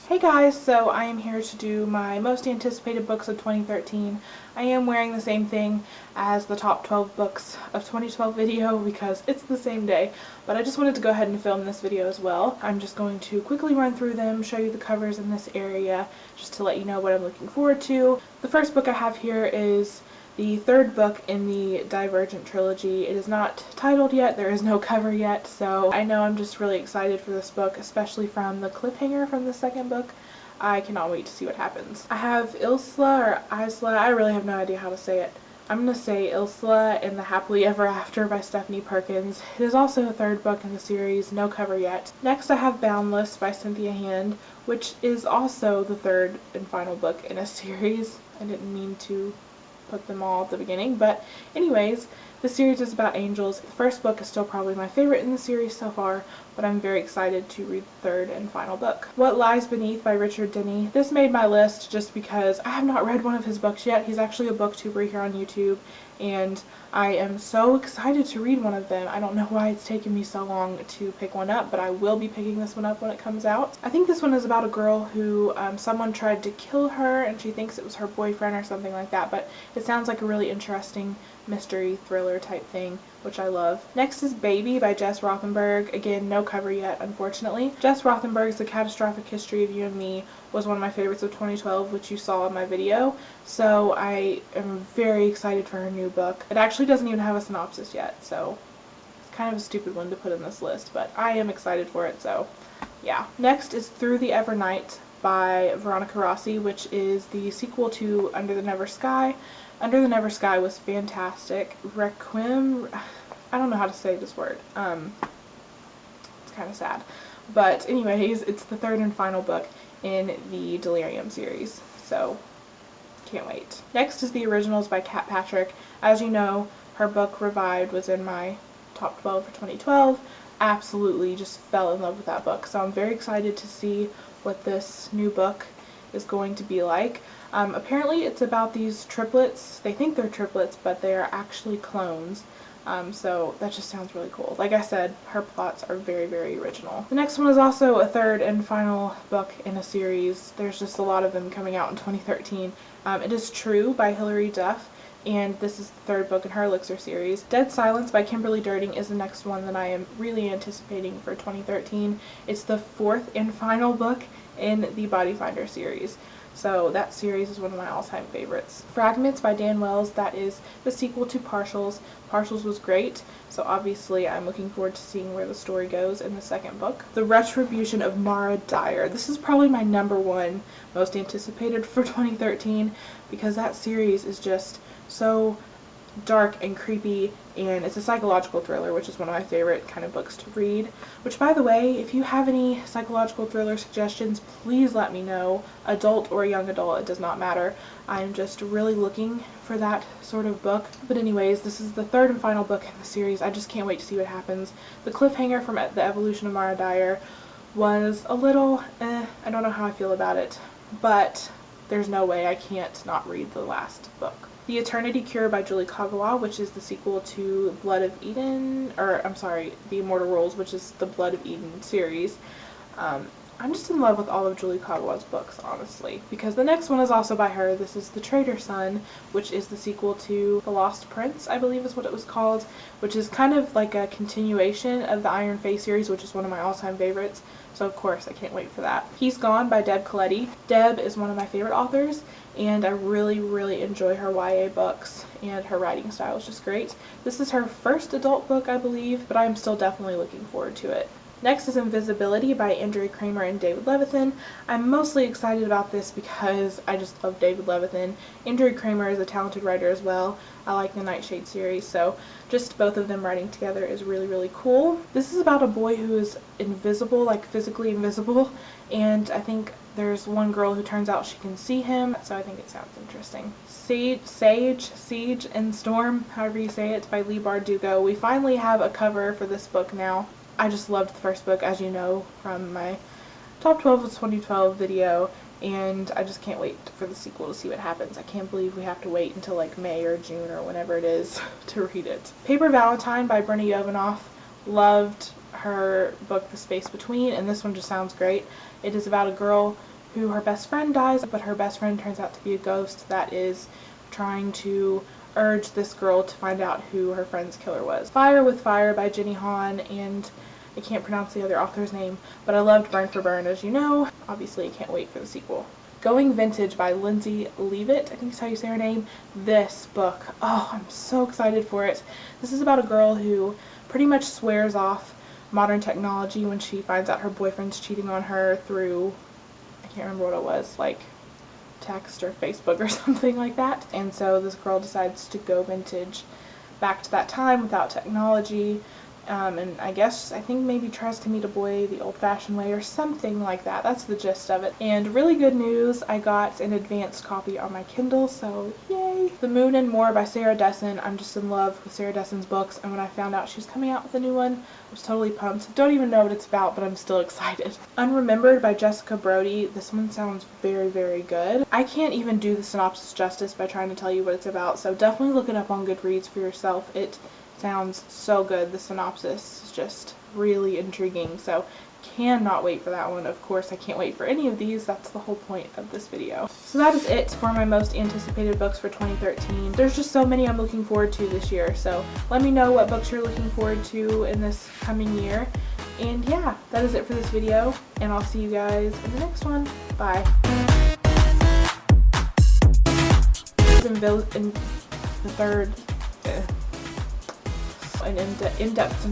Hey guys, so I am here to do my most anticipated books of 2013. I am wearing the same thing as the top 12 books of 2012 video because it's the same day, but I just wanted to go ahead and film this video as well. I'm just going to quickly run through them, show you the covers in this area, just to let you know what I'm looking forward to. The first book I have here is the third book in the Divergent trilogy. It is not titled yet, there is no cover yet, so I know I'm just really excited for this book, especially from the cliffhanger from the second book. I cannot wait to see what happens. I have Ilsla or Isla, I really have no idea how to say it. I'm going to say Ilsla in the Happily Ever After by Stephanie Perkins. It is also the third book in the series, no cover yet. Next I have Boundless by Cynthia Hand, which is also the third and final book in a series. I didn't mean to put them all at the beginning, but anyways, the series is about angels. The first book is still probably my favorite in the series so far, but I'm very excited to read the third and final book. What Lies Beneath by Richard Denny. This made my list just because I have not read one of his books yet. He's actually a booktuber here on YouTube, and I am so excited to read one of them. I don't know why it's taken me so long to pick one up, but I will be picking this one up when it comes out. I think this one is about a girl who someone tried to kill her and she thinks it was her boyfriend or something like that, but it sounds like a really interesting mystery thriller type thing, which I love. Next is Baby by Jess Rothenberg. Again, no cover yet, unfortunately. Jess Rothenberg's The Catastrophic History of You and Me was one of my favorites of 2012, which you saw in my video, so I am very excited for her new book. It actually doesn't even have a synopsis yet, so it's kind of a stupid one to put in this list, but I am excited for it, so yeah. Next is Through the Evernight by Veronica Rossi, which is the sequel to Under the Never Sky. Under the Never Sky was fantastic. Requiem, I don't know how to say this word. It's kind of sad. But anyways, it's the third and final book in the Delirium series, so can't wait. Next is The Originals by Kat Patrick. As you know, her book Revived was in my top 12 for 2012. Absolutely just fell in love with that book, so I'm very excited to see what this new book is going to be like. Apparently it's about these triplets. They think they're triplets, but they are actually clones. So that just sounds really cool. Like I said, her plots are very, very original. The next one is also a third and final book in a series. There's just a lot of them coming out in 2013. It is True by Hilary Duff, and this is the third book in her Elixir series. Dead Silence by Kimberly Durding is the next one that I am really anticipating for 2013. It's the fourth and final book in the Body Finder series. So that series is one of my all-time favorites. Fragments by Dan Wells, that is the sequel to Partials. Partials was great, so obviously I'm looking forward to seeing where the story goes in the second book. The Retribution of Mara Dyer. This is probably my number one most anticipated for 2013 because that series is just so dark and creepy, and it's a psychological thriller, which is one of my favorite kind of books to read. Which, by the way, if you have any psychological thriller suggestions, please let me know. Adult or young adult, it does not matter. I'm just really looking for that sort of book. But anyways, this is the third and final book in the series. I just can't wait to see what happens. The cliffhanger from The Evolution of Mara Dyer was a little I don't know how I feel about it, but there's no way I can't not read the last book. The Eternity Cure by Julie Kagawa, which is the sequel to Blood of Eden, or I'm sorry, The Immortal Rules, which is the Blood of Eden series. I'm just in love with all of Julie Kagawa's books, honestly, because the next one is also by her. This is The Traitor Son, which is the sequel to The Lost Prince, I believe is what it was called, which is kind of like a continuation of the Iron Face series, which is one of my all-time favorites. So of course I can't wait for that. He's Gone by Deb Coletti. Deb is one of my favorite authors, and I really, really enjoy her YA books, and her writing style is just great. This is her first adult book, I believe, but I'm still definitely looking forward to it. Next is Invisibility by Andrea Kramer and David Levithan. I'm mostly excited about this because I just love David Levithan. Andrea Kramer is a talented writer as well. I like the Nightshade series, so just both of them writing together is really, really cool. This is about a boy who is invisible, like physically invisible, and I think there's one girl who turns out she can see him, so I think it sounds interesting. Siege and Storm, however you say it, by Leigh Bardugo. We finally have a cover for this book now. I just loved the first book, as you know, from my top 12 of 2012 video, and I just can't wait for the sequel to see what happens. I can't believe we have to wait until like May or June or whenever it is to read it. Paper Valentine by Brenna Yovanoff. Loved her book The Space Between, and this one just sounds great. It is about a girl who her best friend dies, but her best friend turns out to be a ghost that is trying to urge this girl to find out who her friend's killer was. Fire with Fire by Jenny Han, and I can't pronounce the other author's name, but I loved Burn for Burn, as you know. Obviously, I can't wait for the sequel. Going Vintage by Lindsay Leavitt, I think is how you say her name. This book, oh, I'm so excited for it. This is about a girl who pretty much swears off modern technology when she finds out her boyfriend's cheating on her through, I can't remember what it was, like text or Facebook or something like that. And so this girl decides to go vintage back to that time without technology, and I think maybe tries to meet a boy the old-fashioned way or something like that. That's the gist of it. And really good news, I got an advanced copy on my Kindle, so yay! The Moon and More by Sarah Dessen. I'm just in love with Sarah Dessen's books, and when I found out she was coming out with a new one, I was totally pumped. Don't even know what it's about, but I'm still excited. Unremembered by Jessica Brody. This one sounds very, very good. I can't even do the synopsis justice by trying to tell you what it's about, so definitely look it up on Goodreads for yourself. It sounds so good. The synopsis is just really intriguing, so cannot wait for that one. Of course, I can't wait for any of these. That's the whole point of this video. So that is it for my most anticipated books for 2013. There's just so many I'm looking forward to this year, so let me know what books you're looking forward to in this coming year. And yeah, that is it for this video, and I'll see you guys in the next one. Bye. In the third, an in-depth